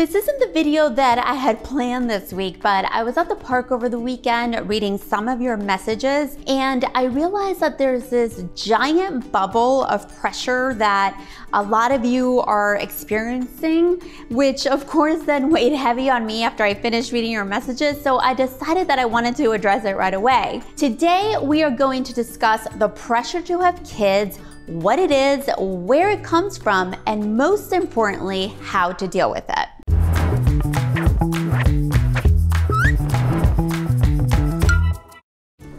This isn't the video that I had planned this week, but I was at the park over the weekend reading some of your messages, and I realized that there's this giant bubble of pressure that a lot of you are experiencing, which of course then weighed heavy on me after I finished reading your messages, so I decided that I wanted to address it right away. Today, we are going to discuss the pressure to have kids, what it is, where it comes from, and most importantly, how to deal with it.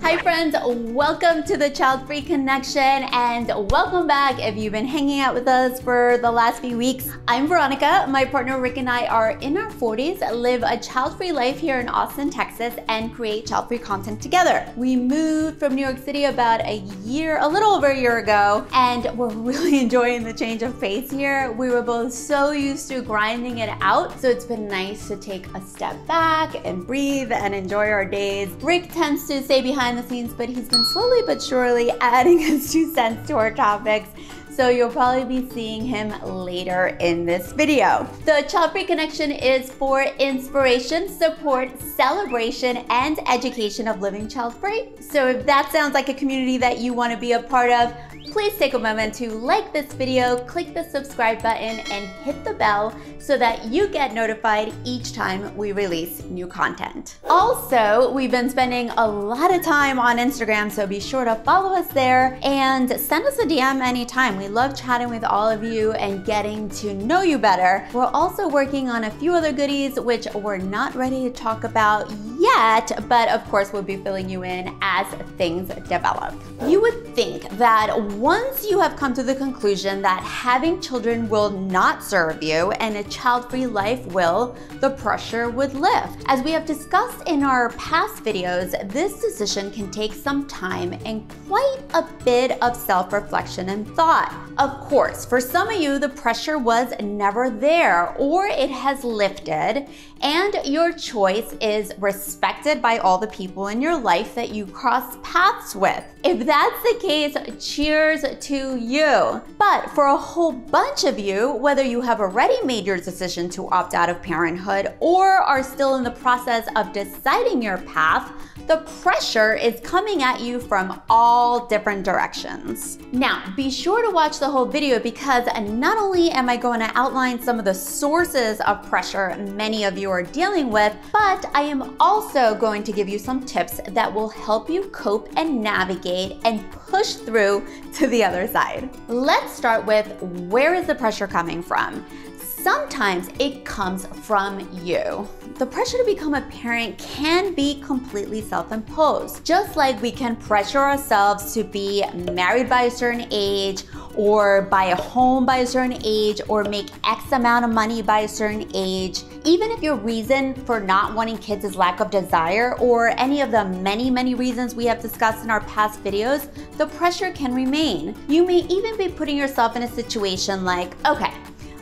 Hi friends, welcome to the Childfree Connection and welcome back if you've been hanging out with us for the last few weeks. I'm Veronica, my partner Rick and I are in our 40s, live a child-free life here in Austin, Texas, and create child-free content together. We moved from New York City about a little over a year ago, and we're really enjoying the change of pace here. We were both so used to grinding it out, so it's been nice to take a step back and breathe and enjoy our days. Rick tends to stay behind the scenes, but he's been slowly but surely adding his 2 cents to our topics. So you'll probably be seeing him later in this video. The Childfree Connection is for inspiration, support, celebration, and education of living child-free. So if that sounds like a community that you want to be a part of, please take a moment to like this video, click the subscribe button, and hit the bell so that you get notified each time we release new content. Also, we've been spending a lot of time on Instagram, so be sure to follow us there and send us a DM anytime. We love chatting with all of you and getting to know you better. We're also working on a few other goodies, which we're not ready to talk about yet, but of course we'll be filling you in as things develop. You would think that once you have come to the conclusion that having children will not serve you and a child-free life will, the pressure would lift. As we have discussed in our past videos, this decision can take some time and quite a bit of self-reflection and thought. Of course, for some of you, the pressure was never there or it has lifted, and your choice is respected by all the people in your life that you cross paths with. If that's the case, cheers to you. But for a whole bunch of you, whether you have already made your decision to opt out of parenthood or are still in the process of deciding your path, the pressure is coming at you from all different directions. Now, be sure to watch the whole video because not only am I going to outline some of the sources of pressure many of you are dealing with, but I am also going to give you some tips that will help you cope and navigate and push through to the other side. Let's start with, where is the pressure coming from? Sometimes it comes from you. The pressure to become a parent can be completely self-imposed. Just like we can pressure ourselves to be married by a certain age, or buy a home by a certain age, or make X amount of money by a certain age. Even if your reason for not wanting kids is lack of desire, or any of the many reasons we have discussed in our past videos, the pressure can remain. You may even be putting yourself in a situation like, okay,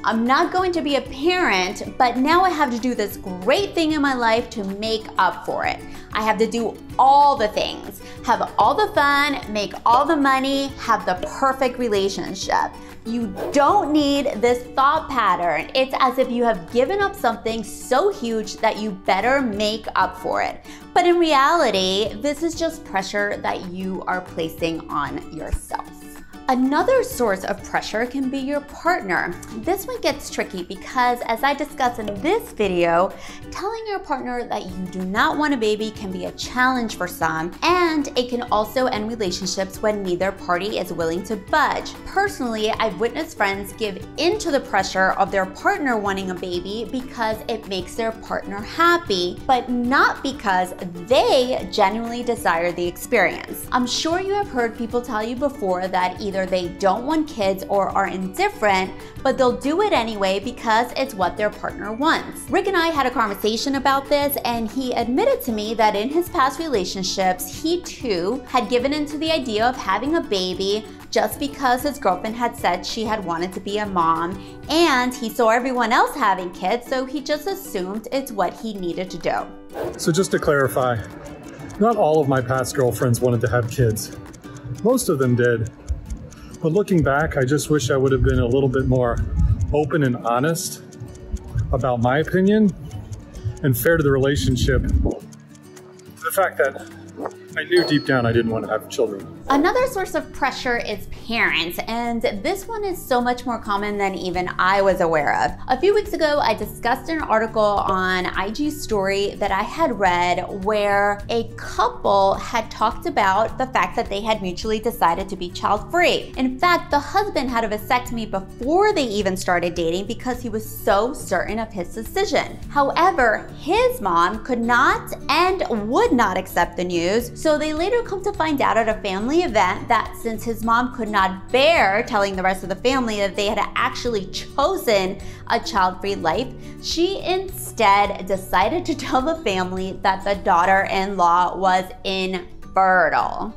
I'm not going to be a parent, but now I have to do this great thing in my life to make up for it. I have to do all the things, have all the fun, make all the money, have the perfect relationship. You don't need this thought pattern. It's as if you have given up something so huge that you better make up for it. But in reality, this is just pressure that you are placing on yourself. Another source of pressure can be your partner. This one gets tricky because, as I discussed in this video, telling your partner that you do not want a baby can be a challenge for some, and it can also end relationships when neither party is willing to budge. Personally, I've witnessed friends give in to the pressure of their partner wanting a baby because it makes their partner happy, but not because they genuinely desire the experience. I'm sure you have heard people tell you before that either they don't want kids or are indifferent, but they'll do it anyway because it's what their partner wants. Rick and I had a conversation about this, and he admitted to me that in his past relationships, he too had given into the idea of having a baby just because his girlfriend had said she had wanted to be a mom, and he saw everyone else having kids, so he just assumed it's what he needed to do. So just to clarify, not all of my past girlfriends wanted to have kids. Most of them did. But looking back, I just wish I would have been a little bit more open and honest about my opinion and fair to the relationship. The fact that I knew deep down I didn't want to have children. Another source of pressure is parents, and this one is so much more common than even I was aware of. A few weeks ago, I discussed an article on IG Story that I had read where a couple had talked about the fact that they had mutually decided to be child-free. In fact, the husband had a vasectomy before they even started dating because he was so certain of his decision. However, his mom could not and would not accept the news, so they later come to find out at a family event that since his mom could not bear telling the rest of the family that they had actually chosen a child-free life, she instead decided to tell the family that the daughter-in-law was infertile.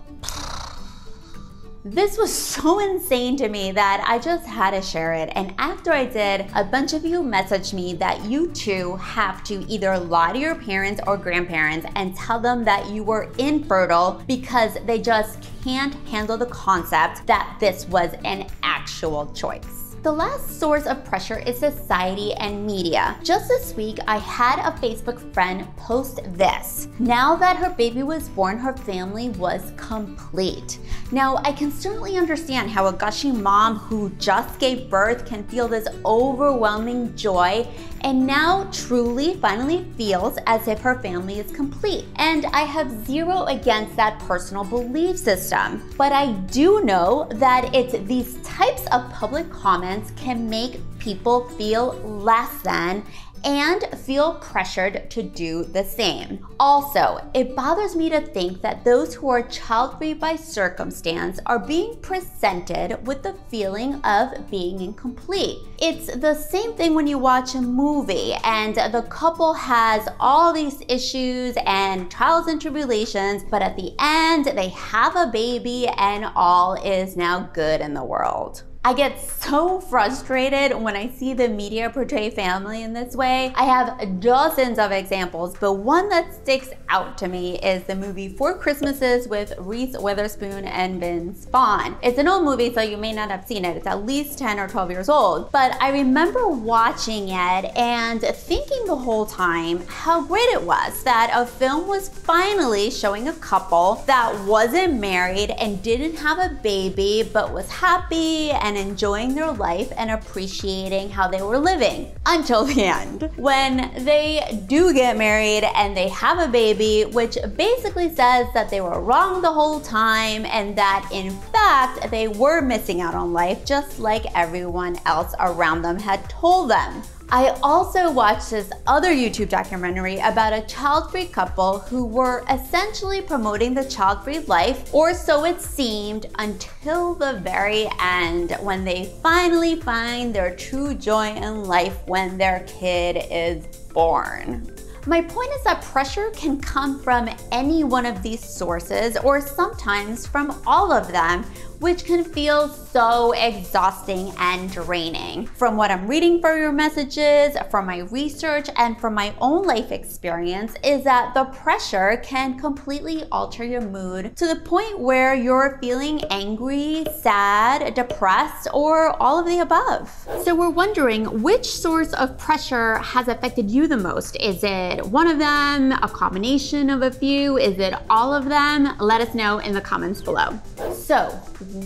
This was so insane to me that I just had to share it. And after I did, a bunch of you messaged me that you too have to either lie to your parents or grandparents and tell them that you were infertile because they just can't handle the concept that this was an actual choice. The last source of pressure is society and media. Just this week, I had a Facebook friend post this. Now that her baby was born, her family was complete. Now, I can certainly understand how a gushing mom who just gave birth can feel this overwhelming joy and now truly finally feels as if her family is complete. And I have zero against that personal belief system. But I do know that it's these types of public comments can make people feel less than and feel pressured to do the same. Also, it bothers me to think that those who are child-free by circumstance are being presented with the feeling of being incomplete. It's the same thing when you watch a movie and the couple has all these issues and trials and tribulations, but at the end they have a baby and all is now good in the world. I get so frustrated when I see the media portray family in this way. I have dozens of examples, but one that sticks out to me is the movie Four Christmases with Reese Witherspoon and Vince Vaughn. It's an old movie, so you may not have seen it. It's at least 10 or 12 years old. But I remember watching it and thinking the whole time how great it was that a film was finally showing a couple that wasn't married and didn't have a baby, but was happy and enjoying their life and appreciating how they were living until the end. When they do get married and they have a baby, which basically says that they were wrong the whole time and that in fact they were missing out on life just like everyone else around them had told them. I also watched this other YouTube documentary about a child-free couple who were essentially promoting the child-free life, or so it seemed, until the very end when they finally find their true joy in life when their kid is born. My point is that pressure can come from any one of these sources or sometimes from all of them, which can feel so exhausting and draining. From what I'm reading from your messages, from my research, and from my own life experience is that the pressure can completely alter your mood to the point where you're feeling angry, sad, depressed, or all of the above. So we're wondering which source of pressure has affected you the most. Is it one of them, a combination of a few? Is it all of them? Let us know in the comments below. So,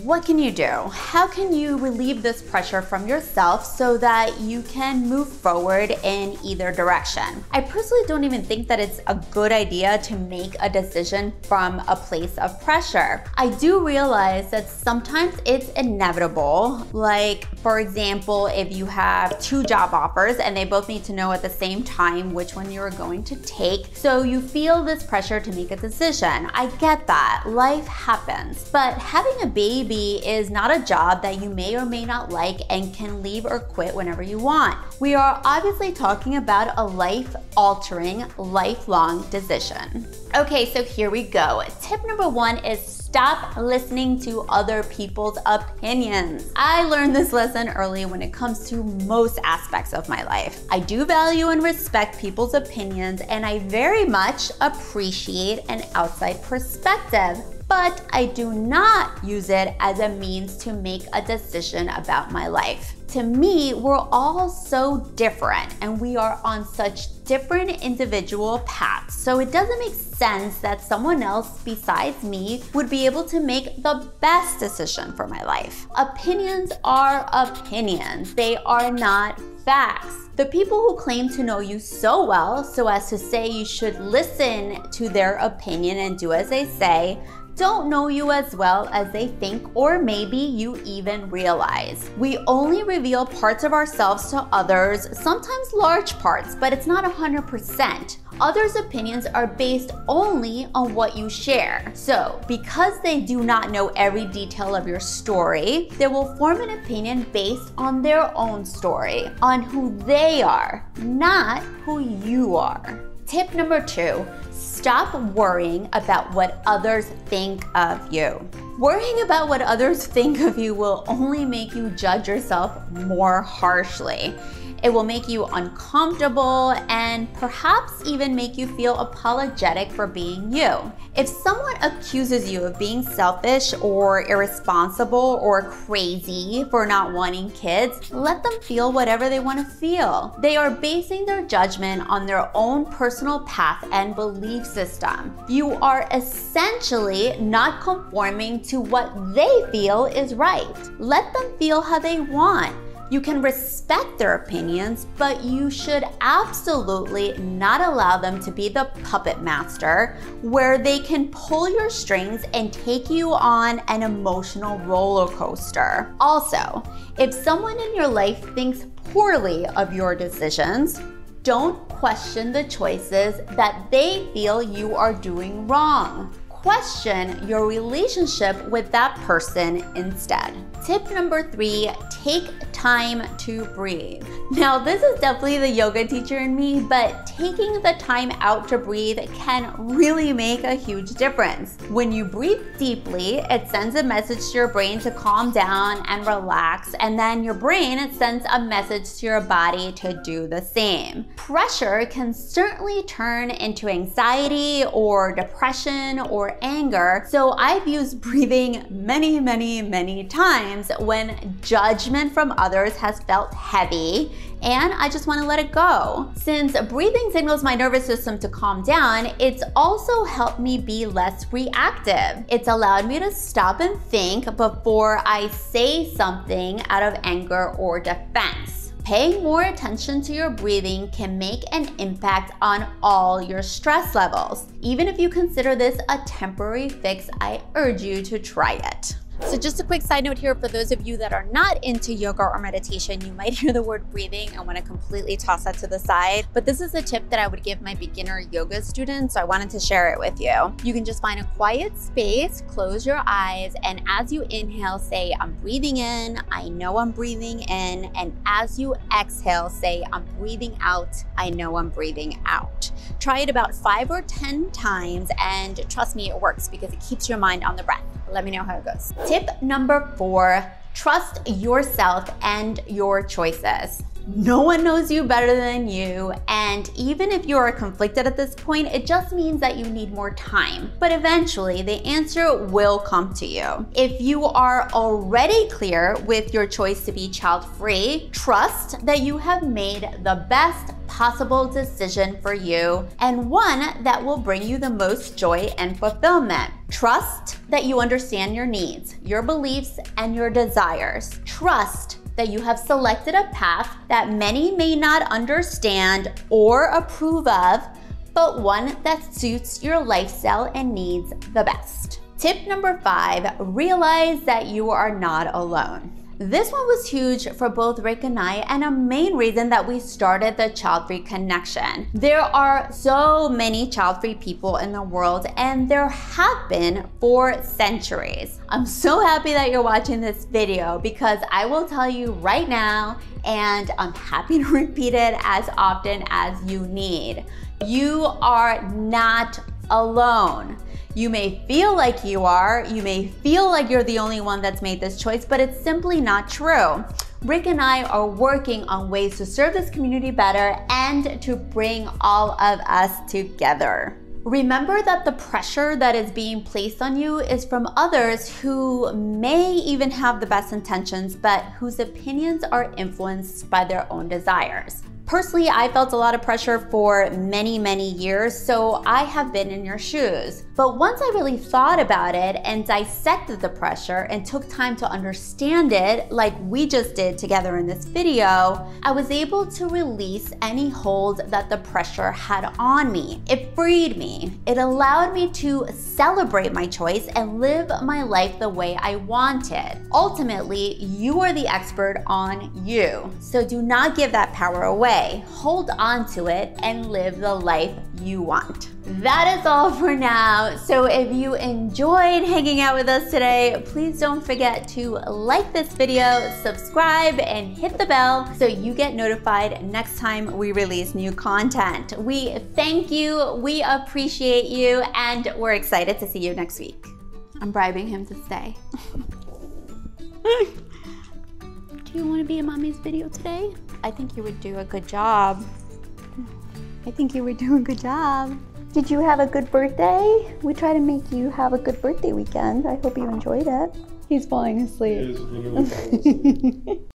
what can you do? How can you relieve this pressure from yourself so that you can move forward in either direction? I personally don't even think that it's a good idea to make a decision from a place of pressure. I do realize that sometimes it's inevitable. Like, for example, if you have 2 job offers and they both need to know at the same time which one you're going to take, so you feel this pressure to make a decision. I get that. Life happens. But having a baby is not a job that you may or may not like and can leave or quit whenever you want. We are obviously talking about a life-altering, lifelong decision. Okay, so here we go. Tip number 1 is stop listening to other people's opinions. I learned this lesson early when it comes to most aspects of my life. I do value and respect people's opinions, and I very much appreciate an outside perspective, but I do not use it as a means to make a decision about my life. To me, we're all so different and we are on such different individual paths. So it doesn't make sense that someone else besides me would be able to make the best decision for my life. Opinions are opinions. They are not facts. The people who claim to know you so well so as to say you should listen to their opinion and do as they say don't know you as well as they think, or maybe you even realize. We only reveal parts of ourselves to others, sometimes large parts, but it's not 100%. Others' opinions are based only on what you share. So, because they do not know every detail of your story, they will form an opinion based on their own story, on who they are, not who you are. Tip number 2, stop worrying about what others think of you. Worrying about what others think of you will only make you judge yourself more harshly. It will make you uncomfortable and perhaps even make you feel apologetic for being you. If someone accuses you of being selfish or irresponsible or crazy for not wanting kids, let them feel whatever they want to feel. They are basing their judgment on their own personal path and belief system. You are essentially not conforming to what they feel is right. Let them feel how they want. You can respect their opinions, but you should absolutely not allow them to be the puppet master where they can pull your strings and take you on an emotional roller coaster. Also, if someone in your life thinks poorly of your decisions, don't question the choices that they feel you are doing wrong. Question your relationship with that person instead. Tip number 3, take time to breathe. Now, this is definitely the yoga teacher in me, but taking the time out to breathe can really make a huge difference. When you breathe deeply, it sends a message to your brain to calm down and relax, and then your brain sends a message to your body to do the same. Pressure can certainly turn into anxiety or depression or anger, so I've used breathing many times when judgment from others has felt heavy and I just want to let it go. Since breathing signals my nervous system to calm down, it's also helped me be less reactive. It's allowed me to stop and think before I say something out of anger or defense. Paying more attention to your breathing can make an impact on all your stress levels. Even if you consider this a temporary fix, I urge you to try it. So just a quick side note here, for those of you that are not into yoga or meditation, you might hear the word breathing and want to completely toss that to the side. But this is a tip that I would give my beginner yoga students, so I wanted to share it with you. You can just find a quiet space, close your eyes, and as you inhale, say, I'm breathing in, I know I'm breathing in, and as you exhale, say, I'm breathing out, I know I'm breathing out. Try it about 5 or 10 times, and trust me, it works because it keeps your mind on the breath. Let me know how it goes. Tip number 4, trust yourself and your choices. No one knows you better than you, and even if you are conflicted at this point, it just means that you need more time. But eventually, the answer will come to you. If you are already clear with your choice to be child-free, trust that you have made the best possible decision for you and one that will bring you the most joy and fulfillment. Trust that you understand your needs, your beliefs, and your desires. Trust that you have selected a path that many may not understand or approve of, but one that suits your lifestyle and needs the best. Tip number 5, realize that you are not alone. This one was huge for both Rick and I, and a main reason that we started the Childfree Connection. There are so many child-free people in the world, and there have been for centuries. I'm so happy that you're watching this video because I will tell you right now, and I'm happy to repeat it as often as you need. You are not alone. You may feel like you are, you may feel like you're the only one that's made this choice, but it's simply not true. Rick and I are working on ways to serve this community better and to bring all of us together. Remember that the pressure that is being placed on you is from others who may even have the best intentions, but whose opinions are influenced by their own desires. Personally, I felt a lot of pressure for many, many years, so I have been in your shoes. But once I really thought about it and dissected the pressure and took time to understand it, like we just did together in this video, I was able to release any hold that the pressure had on me. It freed me. It allowed me to celebrate my choice and live my life the way I wanted. Ultimately, you are the expert on you, so do not give that power away. Hold on to it and live the life you want. That is all for now. So if you enjoyed hanging out with us today, please don't forget to like this video, subscribe, and hit the bell so you get notified next time we release new content. We thank you, we appreciate you, and we're excited to see you next week. I'm bribing him to stay. Do you want to be in Mommy's video today? I think you would do a good job. I think you would do a good job. Did you have a good birthday? We try to make you have a good birthday weekend. I hope you enjoyed it. He's falling asleep.